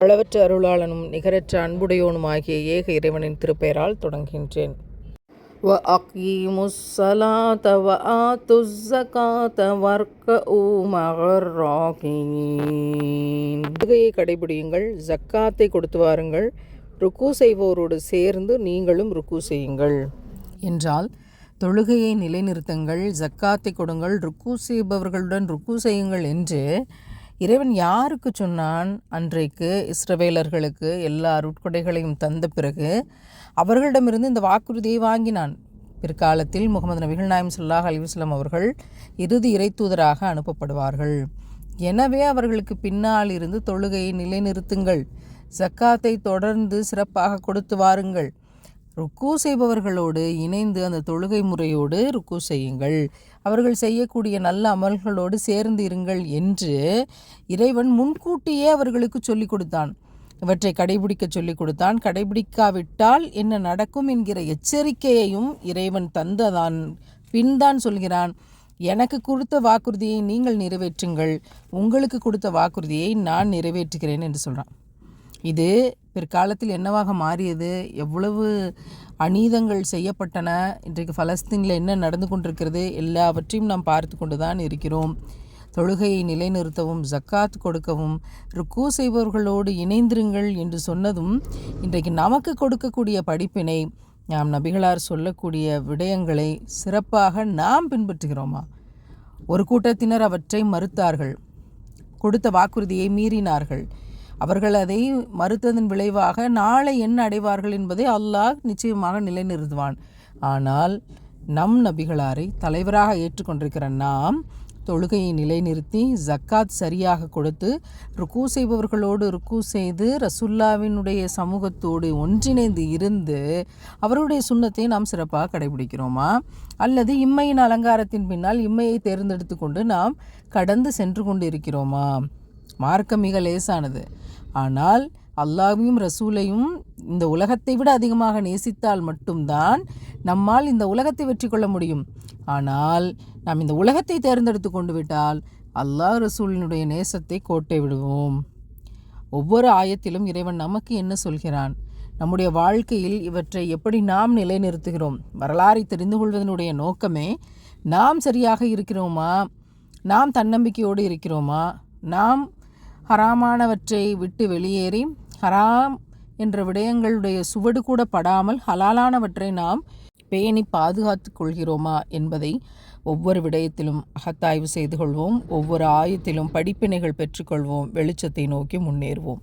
அளவற்ற அருளாளனும் நிகரற்ற அன்புடையோனுமாகிய ஏக இறைவனின் திருப்பெயரால் தொடங்குகின்றேன். தொழுகையை கடைபிடியுங்கள், ஜக்காத்தை கொடுத்து வாருங்கள், ருக்கு செய்வோரோடு சேர்ந்து நீங்களும் ருக்கு செய்யுங்கள் என்றால், தொழுகையை நிலைநிறுத்துங்கள், ஜக்காத்தை கொடுங்கள், ருக்கு செய்பவர்களுடன் ருக்கு செய்யுங்கள் என்று இறைவன் யாருக்கு சொன்னான்? அன்றைக்கு இஸ்ரவேலர்களுக்கு எல்லா அருட்கொடைகளையும் தந்த பிறகு அவர்களிடமிருந்து இந்த வாக்குறுதியை வாங்கினான். பிற்காலத்தில் முகமது நபிகள் நாயகம் ஸல்லல்லாஹு அலைஹி வஸல்லம் அவர்கள் இறுதி இறைத்தூதராக அனுப்பப்படுவார்கள். எனவே அவர்களுக்கு பின்னால் இருந்து தொழுகையை நிலைநிறுத்துங்கள், ஜக்காத்தை தொடர்ந்து சிறப்பாக கொடுத்து வாருங்கள், ருக்கு செய்பவர்களோடு இணைந்து அந்த தொழுகை முறையோடு ருக்கு செய்யுங்கள், அவர்கள் செய்யக்கூடிய நல்ல அமல்களோடு சேர்ந்து இருங்கள் என்று இறைவன் முன்கூட்டியே அவர்களுக்கு சொல்லிக் கொடுத்தான். இவற்றை கடைபிடிக்க சொல்லிக் கொடுத்தான். கடைபிடிக்காவிட்டால் என்ன நடக்கும் என்கிற எச்சரிக்கையையும் இறைவன் தந்ததான் பின்தான் சொல்கிறான், எனக்கு கொடுத்த வாக்குறுதியை நீங்கள் நிறைவேற்றுங்கள், உங்களுக்கு கொடுத்த வாக்குறுதியை நான் நிறைவேற்றுகிறேன் என்று சொல்கிறான். இது பிற்காலத்தில் என்னவாக மாறியது? எவ்வளவு அநீதங்கள் செய்யப்பட்டன, இன்றைக்கு பலஸ்தீனில் என்ன நடந்து கொண்டிருக்கிறது, எல்லாவற்றையும் நாம் பார்த்து கொண்டு தான் இருக்கிறோம். தொழுகையை நிலைநிறுத்தவும், ஜக்காத் கொடுக்கவும், ருக்கு செய்பவர்களோடு இணைந்திருங்கள் என்று சொன்னதும் இன்றைக்கு நமக்கு கொடுக்கக்கூடிய படிப்பினை, நாம் நபிகளார் சொல்லக்கூடிய விடயங்களை சிறப்பாக நாம் பின்பற்றுகிறோமா? ஒரு கூட்டத்தினர் அவற்றை மறுத்தார்கள், கொடுத்த வாக்குறுதியை மீறினார்கள். அவர்கள் அதை மறுத்ததன் விளைவாக நாளை என்ன அடைவார்கள் என்பதை அல்லாஹ் நிச்சயமாக நிலைநிறுத்துவான். ஆனால் நம் நபிகளாரை தலைவராக ஏற்றுக்கொண்டிருக்கிற நாம் தொழுகையை நிலைநிறுத்தி, ஜக்காத் சரியாக கொடுத்து, ருக்கு செய்பவர்களோடு ருக்கு செய்து, ரசுல்லாவினுடைய சமூகத்தோடு ஒன்றிணைந்து இருந்து அவருடைய சுன்னத்தை நாம் சிறப்பாக கடைபிடிக்கிறோமா? அல்லது இம்மையின் அலங்காரத்தின் பின்னால் இம்மையை தேர்ந்தெடுத்து கொண்டு நாம் கடந்து சென்று கொண்டு இருக்கிறோமா? மார்க்கம் மிக லேசானது. ஆனால் அல்லாஹ்வையும் ரசூலையும் இந்த உலகத்தை விட அதிகமாக நேசித்தால் மட்டும்தான் நம்மால் இந்த உலகத்தை வெற்றி கொள்ள முடியும். ஆனால் நாம் இந்த உலகத்தை தேர்ந்தெடுத்து கொண்டு விட்டால் அல்லாஹ் ரசூலினுடைய நேசத்தை கோட்டை விடுவோம். ஒவ்வொரு ஆயத்திலும் இறைவன் நமக்கு என்ன சொல்கிறான், நம்முடைய வாழ்க்கையில் இவற்றை எப்படி நாம் நிலைநிறுத்துகிறோம், வரலாறை தெரிந்து கொள்வதனுடைய நோக்கமே நாம் சரியாக இருக்கிறோமா, நாம் தன்னம்பிக்கையோடு இருக்கிறோமா, நாம் ஹராமானவற்றை விட்டு வெளியேறி ஹராம் என்ற விடயங்களுடைய சுவடு கூட படாமல் ஹலாலானவற்றை நாம் பேணி பாதுகாத்து கொள்கிறோமா என்பதை ஒவ்வொரு விடயத்திலும் அகத்தாய்வு செய்து கொள்வோம். ஒவ்வொரு ஆயத்திலும் படிப்பினைகள் பெற்றுக்கொள்வோம். வெளிச்சத்தை நோக்கி முன்னேறுவோம்.